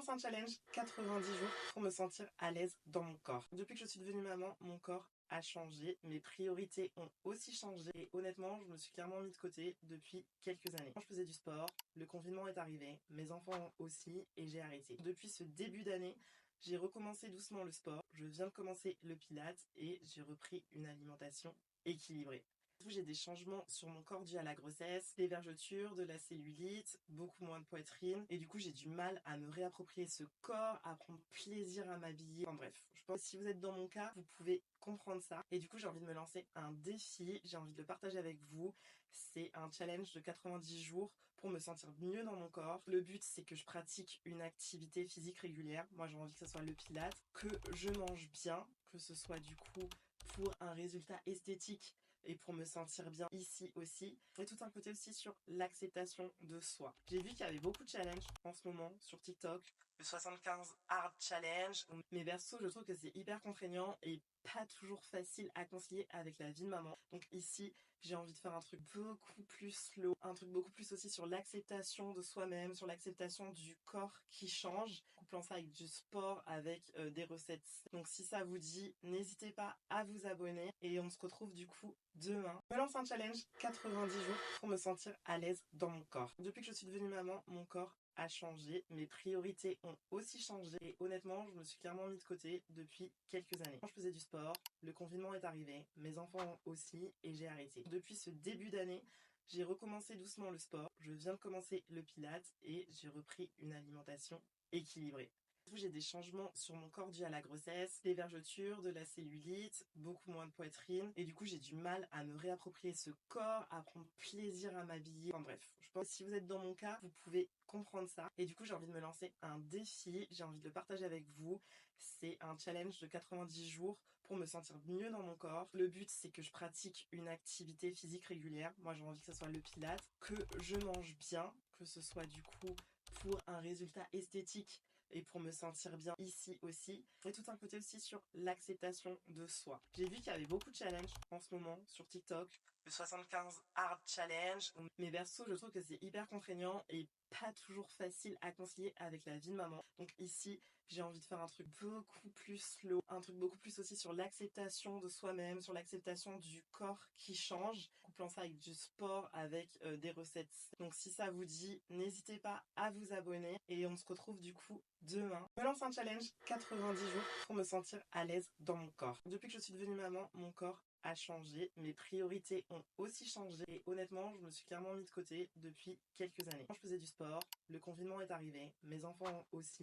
lance un challenge 90 jours pour me sentir à l'aise dans mon corps. Depuis que je suis devenue maman, mon corps a changé, mes priorités ont aussi changé et honnêtement, je me suis clairement mis de côté depuis quelques années. Quand je faisais du sport, le confinement est arrivé, mes enfants aussi et j'ai arrêté. Depuis ce début d'année, j'ai recommencé doucement le sport, je viens de commencer le pilates et j'ai repris une alimentation équilibrée. J'ai des changements sur mon corps dus à la grossesse, des vergetures, de la cellulite, beaucoup moins de poitrine. Et du coup, j'ai du mal à me réapproprier ce corps, à prendre plaisir à m'habiller. Enfin bref, je pense que si vous êtes dans mon cas, vous pouvez comprendre ça. Et du coup, j'ai envie de me lancer un défi, j'ai envie de le partager avec vous. C'est un challenge de 90 jours pour me sentir mieux dans mon corps. Le but, c'est que je pratique une activité physique régulière. Moi, j'ai envie que ce soit le pilates, que je mange bien, que ce soit du coup pour un résultat esthétique et pour me sentir bien ici aussi. Et tout un côté aussi sur l'acceptation de soi. J'ai vu qu'il y avait beaucoup de challenges en ce moment sur TikTok. Le 75 Hard Challenge. Mais perso, je trouve que c'est hyper contraignant et pas toujours facile à concilier avec la vie de maman. Donc ici, j'ai envie de faire un truc beaucoup plus slow, un truc beaucoup plus aussi sur l'acceptation de soi-même, sur l'acceptation du corps qui change, couplant ça avec du sport, avec des recettes. Donc si ça vous dit, n'hésitez pas à vous abonner et on se retrouve du coup demain. Je me lance un challenge 90 jours pour me sentir à l'aise dans mon corps. Depuis que je suis devenue maman, mon corps a changé, mes priorités ont aussi changé et honnêtement, je me suis clairement mis de côté depuis quelques années. Quand je faisais du sport, le confinement est arrivé, mes enfants aussi et j'ai arrêté. Depuis ce début d'année, j'ai recommencé doucement le sport, je viens de commencer le pilates et j'ai repris une alimentation équilibrée. J'ai des changements sur mon corps dus à la grossesse, des vergetures, de la cellulite, beaucoup moins de poitrine. Et du coup, j'ai du mal à me réapproprier ce corps, à prendre plaisir à m'habiller. Enfin bref, je pense que si vous êtes dans mon cas, vous pouvez comprendre ça. Et du coup, j'ai envie de me lancer un défi, j'ai envie de le partager avec vous. C'est un challenge de 90 jours pour me sentir mieux dans mon corps. Le but, c'est que je pratique une activité physique régulière. Moi, j'ai envie que ce soit le pilates, que je mange bien, que ce soit du coup pour un résultat esthétique et pour me sentir bien ici aussi. Et tout un côté aussi sur l'acceptation de soi. J'ai vu qu'il y avait beaucoup de challenges en ce moment sur TikTok. Le 75 Hard Challenge. Mais perso, je trouve que c'est hyper contraignant et pas toujours facile à concilier avec la vie de maman. Donc ici, j'ai envie de faire un truc beaucoup plus slow, un truc beaucoup plus aussi sur l'acceptation de soi-même, sur l'acceptation du corps qui change, couplant ça avec du sport, avec des recettes. Donc si ça vous dit, n'hésitez pas à vous abonner et on se retrouve du coup demain. Je me lance un challenge 90 jours pour me sentir à l'aise dans mon corps. Depuis que je suis devenue maman, mon corps a changé, mes priorités ont aussi changé et honnêtement, je me suis clairement mis de côté depuis quelques années. Quand je faisais du sport, le confinement est arrivé, mes enfants aussi